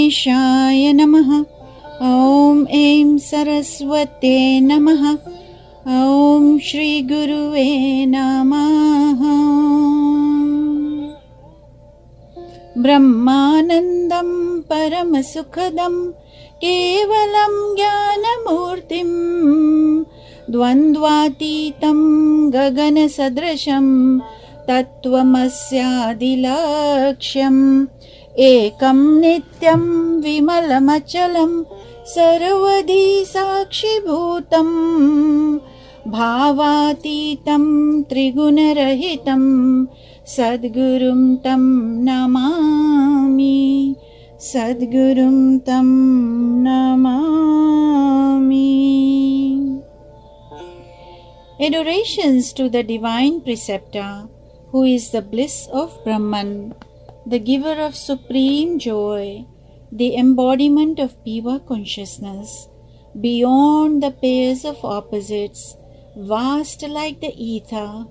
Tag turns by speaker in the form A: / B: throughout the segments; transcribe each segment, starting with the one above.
A: गणेशाय नमः। ॐ ऐं सरस्वते नमः। ॐ श्री गुरुवे नमः। ब्रह्मानन्दं परमसुखदं केवलं ज्ञानमूर्तिं द्वन्द्वातीतं गगनसदृशं तत्त्वमस्यादिलक्ष्यम् एकं नित्यं विमलमचलं सर्वधी साक्षिभूतं भावातीतं त्रिगुणरहितं सद्गुरुं तं नमामि। सद्गुरुं तं Namami. Adorations to the divine preceptor, who is the bliss of Brahman, the giver of supreme joy, the embodiment of pure consciousness, beyond the pairs of opposites, vast like the ether,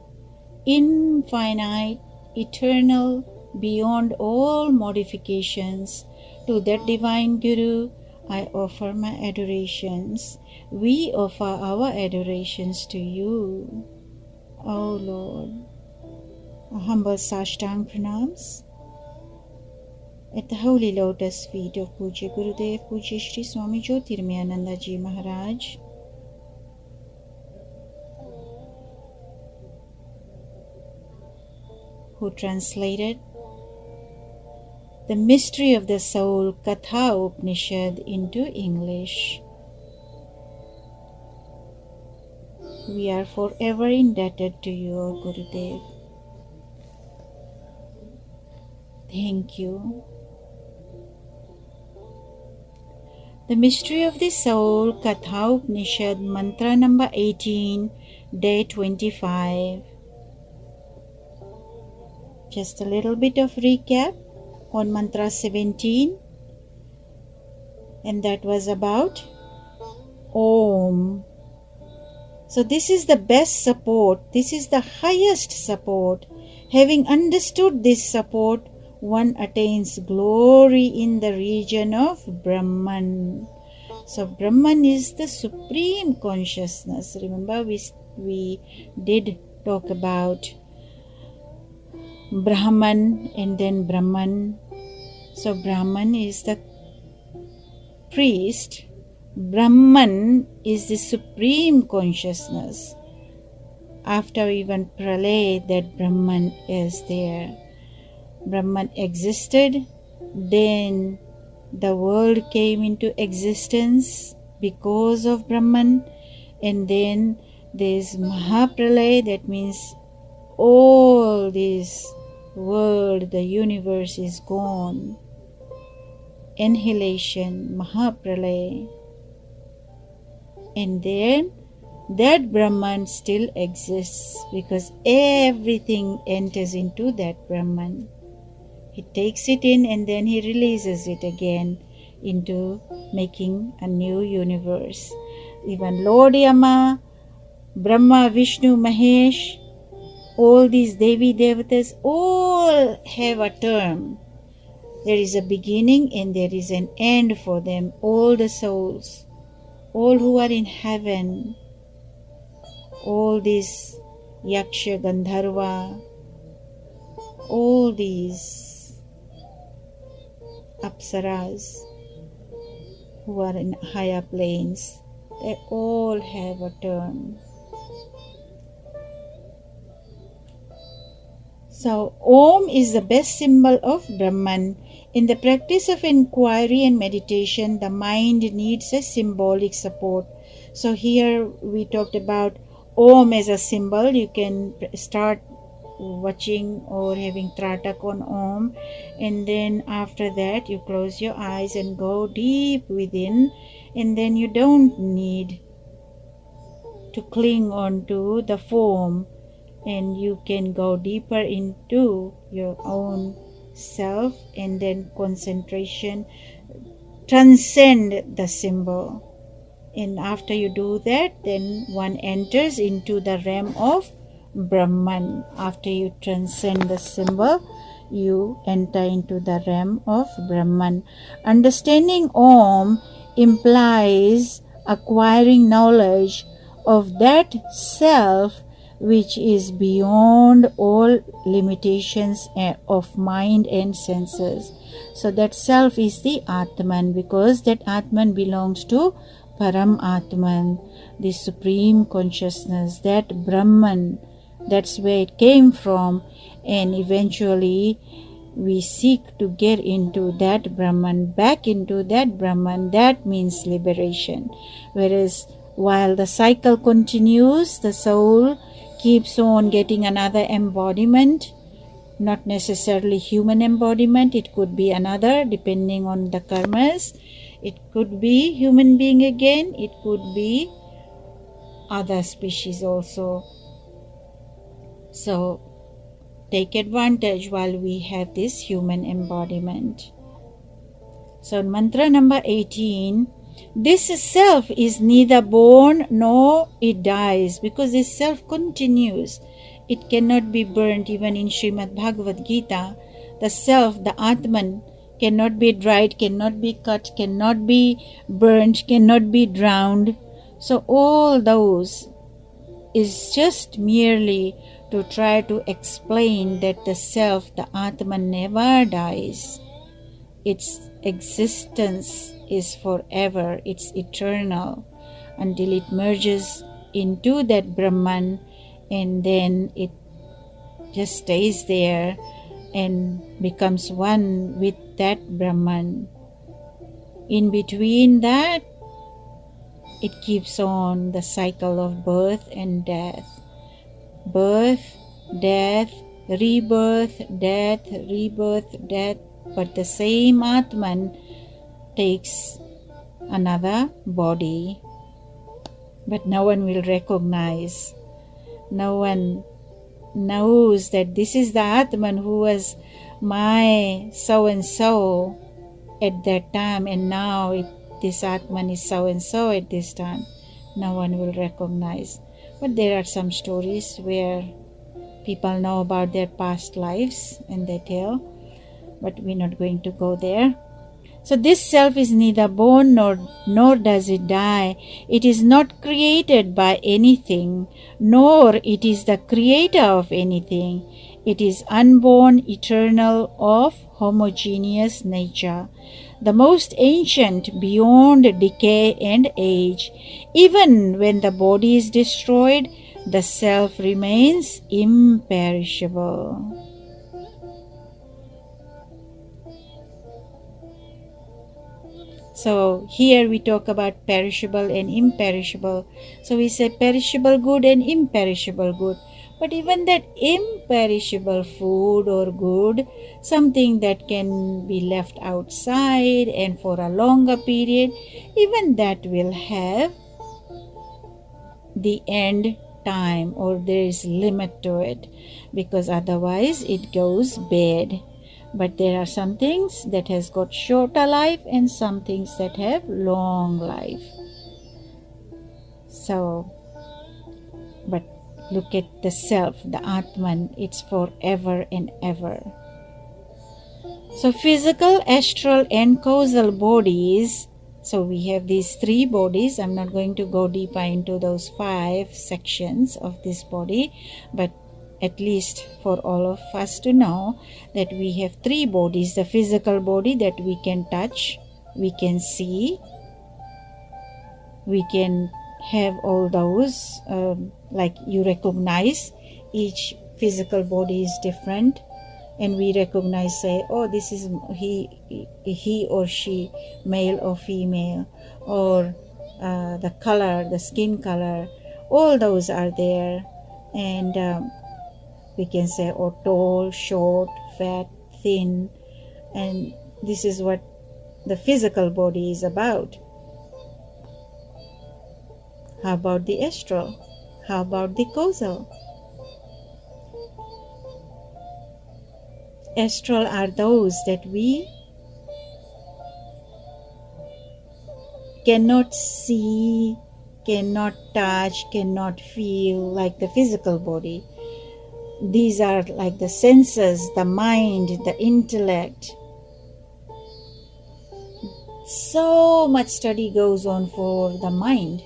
A: infinite, eternal, beyond all modifications. To that divine Guru, I offer my adorations. We offer our adorations to you, O Lord. A humble Sashtang pranams at the holy lotus feet of Pujya Gurudev, Pujya Shri Swami Jyotirmayananda Ji Maharaj, who translated the mystery of the soul, Katha Upanishad, into English. We are forever indebted to you, O Gurudev. Thank you. The mystery of the soul, Katha Upanishad, mantra number 18, day 25. Just a little bit of recap on mantra 17, and that was about Om. So this is the best support, this is the highest support. Having understood this support, one attains glory in the region of Brahman. So Brahman is the supreme consciousness. Remember, we did talk about Brahman and then Brahman. So Brahman is the priest. Brahman is the supreme consciousness. After even Pralay, that Brahman is there. Brahman existed, then the world came into existence because of Brahman, and then there is Mahapralay, that means all this world, the universe is gone. Annihilation, Mahapralay. And then that Brahman still exists because everything enters into that Brahman. He takes it in and then he releases it again into making a new universe. Even Lord Yama, Brahma, Vishnu, Mahesh, all these Devi Devatas all have a term. There is a beginning and there is an end for them. All the souls, all who are in heaven, all these Yaksha, Gandharva, all these Apsaras who are in higher planes, they all have a term. So Om is the best symbol of Brahman. In the practice of inquiry and meditation, the mind needs a symbolic support. So here we talked about Om as a symbol. You can start watching or having tratak on Om, and then after that you close your eyes and go deep within, and then you don't need to cling on to the form, and you can go deeper into your own self, and then concentration transcend the symbol. And after you do that, then one enters into the realm of Brahman. After you transcend the symbol, you enter into the realm of Brahman. Understanding Om implies acquiring knowledge of that self which is beyond all limitations of mind and senses. So that self is the Atman, because that Atman belongs to Param Atman, the supreme consciousness, that Brahman. That's where it came from, and eventually we seek to get into that Brahman, back into that Brahman. That means liberation. Whereas while the cycle continues, the soul keeps on getting another embodiment, not necessarily human embodiment. It could be another, depending on the karmas. It could be human being again. It could be other species also. So take advantage while we have this human embodiment. So mantra number 18, this self is neither born nor it dies, because this self continues. It cannot be burnt. Even in Srimad Bhagavad Gita, the self, the Atman, cannot be dried, cannot be cut, cannot be burnt, cannot be drowned. So all those is just merely to try to explain that the self, the Atman, never dies. Its existence is forever, it's eternal, until it merges into that Brahman, and then it just stays there and becomes one with that Brahman. In between that, it keeps on the cycle of birth and death. Birth, death, rebirth, death, rebirth, death. But the same Atman takes another body. But no one will recognize. No one knows that this is the Atman who was my so-and-so at that time, and now this Atman is so-and-so at this time. No one will recognize. But there are some stories where people know about their past lives and they tell, but we're not going to go there. So this self is neither born nor does it die. It is not created by anything, nor it is the creator of anything. It is unborn, eternal, of homogeneous nature, the most ancient, beyond decay and age. Even when the body is destroyed, the self remains imperishable. So here we talk about perishable and imperishable. So we say perishable good and imperishable good. But even that imperishable food or good, something that can be left outside and for a longer period, even that will have the end time, or there is limit to it, because otherwise it goes bad. But there are some things that has got shorter life and some things that have long life. So, but look at the self, the Atman, it's forever and ever. So physical, astral and causal bodies. So we have these three bodies. I'm not going to go deeper into those 5 sections of this body, but at least for all of us to know that we have 3 bodies. The physical body that we can touch, we can see, we can have all those, like you recognize each physical body is different, and we recognize, say, oh, this is he or she, male or female, or the color, the skin color, all those are there. And we can say, oh, tall, short, fat, thin, and this is what the physical body is about. How about the astral? How about the causal? Astral are those that we cannot see, cannot touch, cannot feel like the physical body. These are like the senses, the mind, the intellect. So much study goes on for the mind,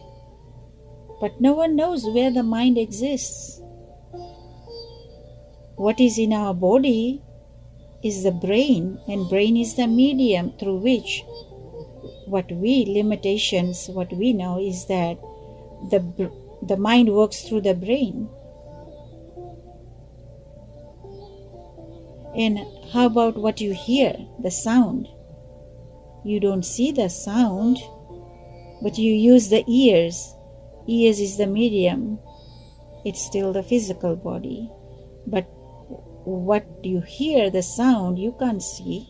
A: but no one knows where the mind exists. What is in our body is the brain, and brain is the medium through which what we know is that the mind works through the brain. And how about what you hear, the sound? You don't see the sound, but you use the ears. Ears is the medium. It's still the physical body. But what you hear, the sound, you can't see.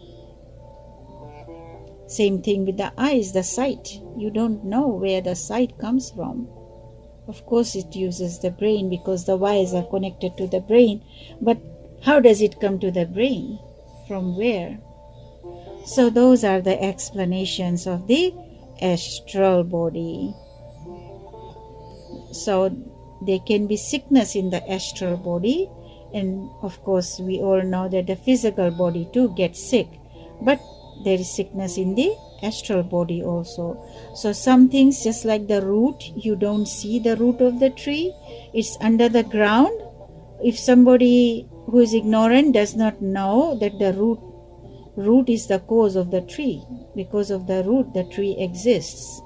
A: Same thing with the eyes, the sight. You don't know where the sight comes from. Of course, it uses the brain because the wires are connected to the brain. But how does it come to the brain? From where? So those are the explanations of the astral body. So there can be sickness in the astral body, and of course we all know that the physical body too gets sick, but there is sickness in the astral body also. So some things, just like the root, you don't see the root of the tree, it's under the ground. If somebody who is ignorant does not know that the root is the cause of the tree, because of the root the tree exists.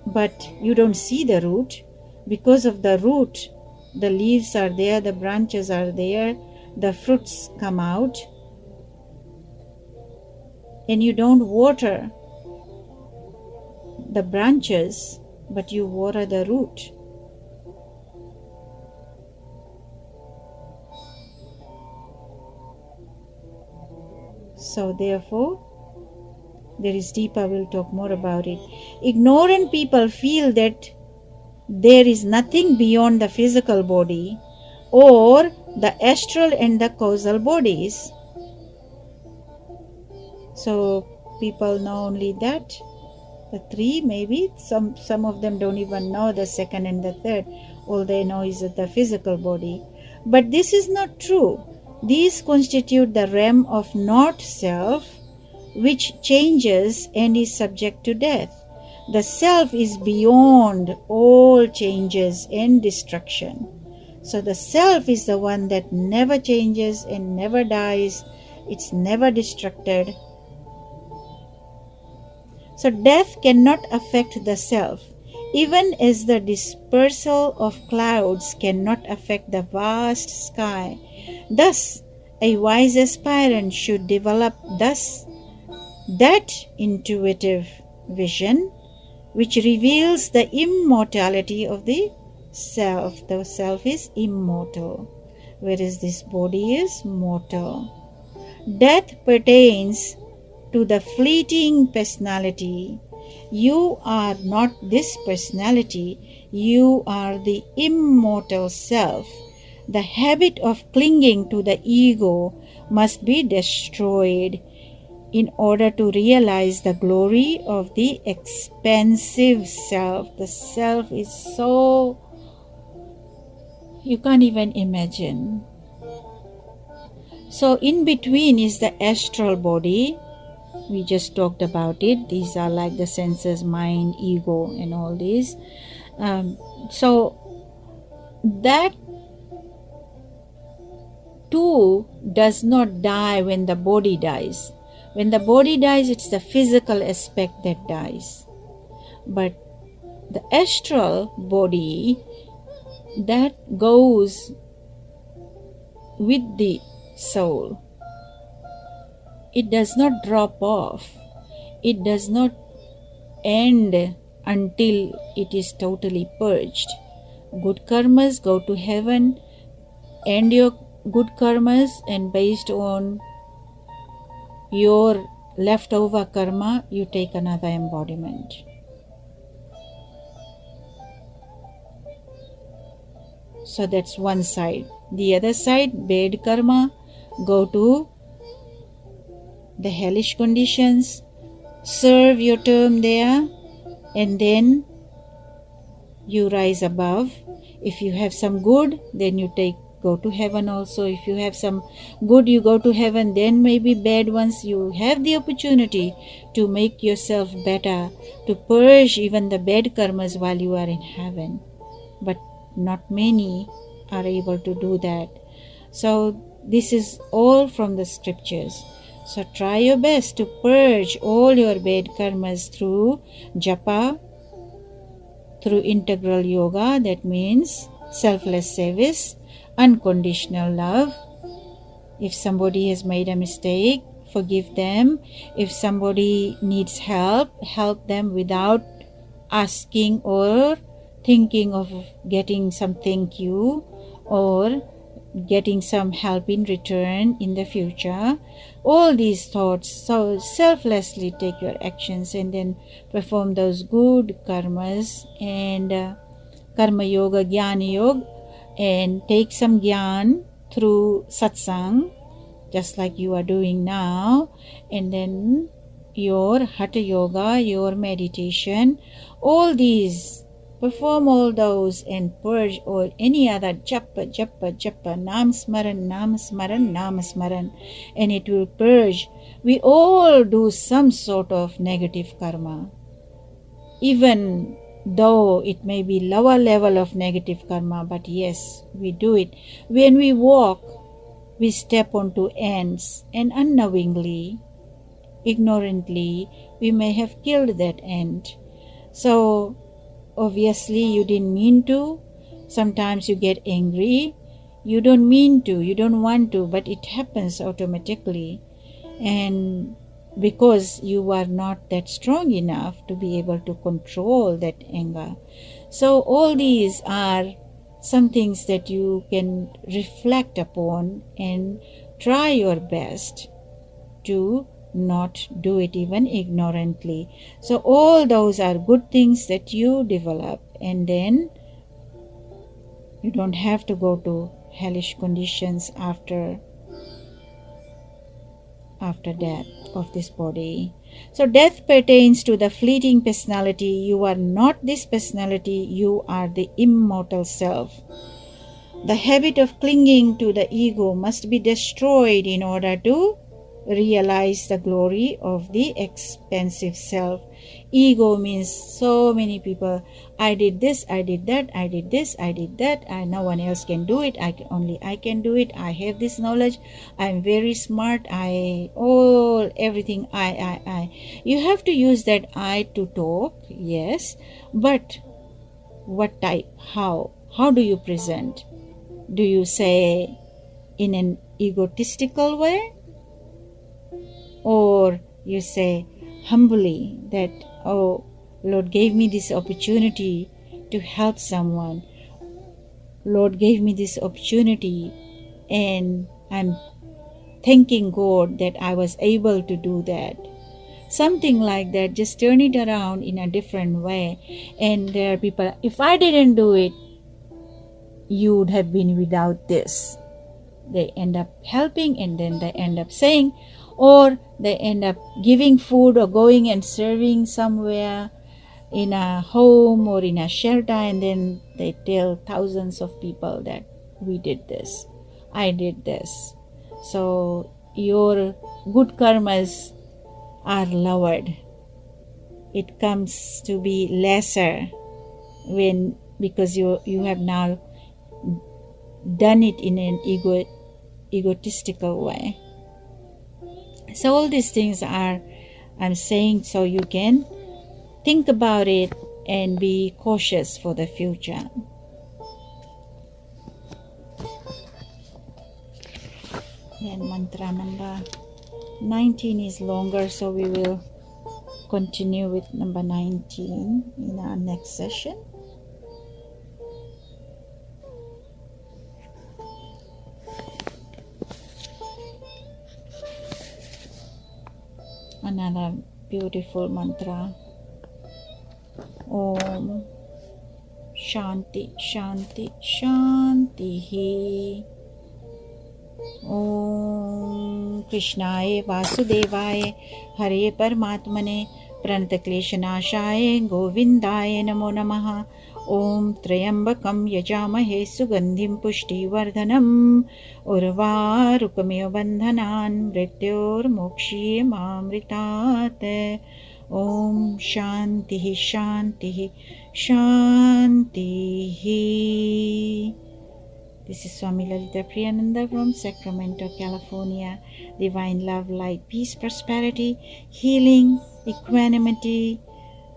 A: But you don't see the root. Because of the root, the leaves are there, the branches are there, the fruits come out. And you don't water the branches, but you water the root. So therefore, there is deeper, we'll talk more about it. Ignorant people feel that there is nothing beyond the physical body or the astral and the causal bodies. So people know only that, the three maybe. Some of them don't even know the second and the third. All they know is the physical body. But this is not true. These constitute the realm of not self, which changes and is subject to death. The self is beyond all changes and destruction. So the self is the one that never changes and never dies. It's never destructed. So death cannot affect the self, even as the dispersal of clouds cannot affect the vast sky. Thus, a wise aspirant should develop that intuitive vision which reveals the immortality of the self. The self is immortal, whereas this body is mortal. Death pertains to the fleeting personality. You are not this personality, you are the immortal self. The habit of clinging to the ego must be destroyed in order to realize the glory of the expansive self. The self is so, you can't even imagine. So in between is the astral body. We just talked about it. These are like the senses, mind, ego, and all these. So that too does not die when the body dies. When the body dies, it's the physical aspect that dies. But the astral body, that goes with the soul. It does not drop off. It does not end until it is totally purged. Good karmas go to heaven, end your good karmas, and based on your leftover karma, you take another embodiment. So that's one side. The other side, bad karma, go to the hellish conditions, serve your term there, and then you rise above If you have some good, then you go to heaven also. If you have some good, you go to heaven. Then maybe bad ones, you have the opportunity to make yourself better, to purge even the bad karmas while you are in heaven. But not many are able to do that. So this is all from the scriptures. So try your best to purge all your bad karmas through japa, through integral yoga, that means selfless service, unconditional love. If somebody has made a mistake, forgive them. If somebody needs help, help them without asking or thinking of getting some thank you or getting some help in return in the future. All these thoughts. So selflessly take your actions and then perform those good karmas and karma yoga, jnana yoga, and take some jnana through satsang, just like you are doing now, and then your hatha yoga, your meditation, all these, perform all those and purge or any other japa, nam smaran, and it will purge. We all do some sort of negative karma, even though it may be lower level of negative karma, but yes, we do it. When we walk, we step onto ants, and unknowingly, ignorantly, we may have killed that ant. So obviously you didn't mean to. Sometimes you get angry. You don't mean to, you don't want to, but it happens automatically. And because you are not that strong enough to be able to control that anger. So all these are some things that you can reflect upon and try your best to not do it even ignorantly. So all those are good things that you develop, and then you don't have to go to hellish conditions after death of this body. So death pertains to the fleeting personality. You are not this personality, you are the immortal self. The habit of clinging to the ego must be destroyed in order to realize the glory of the expansive self. Ego means so many people. I did this, I did that, I did this, I did that. No one else can do it. Only I can do it. I have this knowledge. I'm very smart. Everything. I. You have to use that I to talk, yes, but what type? How? How do you present? Do you say in an egotistical way? Or you say humbly that, oh, Lord gave me this opportunity to help someone. Lord gave me this opportunity and I'm thanking God that I was able to do that. Something like that. Just turn it around in a different way. And there are people, if I didn't do it, you would have been without this. They end up helping and then they end up saying, or they end up giving food or going and serving somewhere in a home or in a shelter, and then they tell thousands of people that we did this, I did this. So your good karmas are lowered. It comes to be lesser because you have now done it in an egotistical way. So all these things I'm saying so you can think about it and be cautious for the future. Then mantra number 19 is longer, so we will continue with number 19 in our next session. Another beautiful mantra. Om Shanti Shanti Shanti. Om Krishnaya Vasudevaya Hare Paramatmane Prantakleshanashaya Govindaya Namo Namaha. ॐ त्र्यम्बकं यजामहे सुगन्धिं पुष्टिवर्धनम् उर्वारुकमिव बन्धनान् मृत्योर्मोक्षीयमामृतात् ॐ शान्तिः शान्तिः शान्तिः. This is Swami Lalita Priyananda from Sacramento, California. Divine love, light, peace, prosperity, healing, equanimity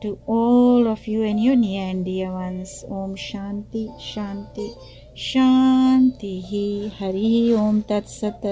A: to all of you and your near and dear ones. Om Shanti, Shanti, Shanti. Hari Om Tat Sat.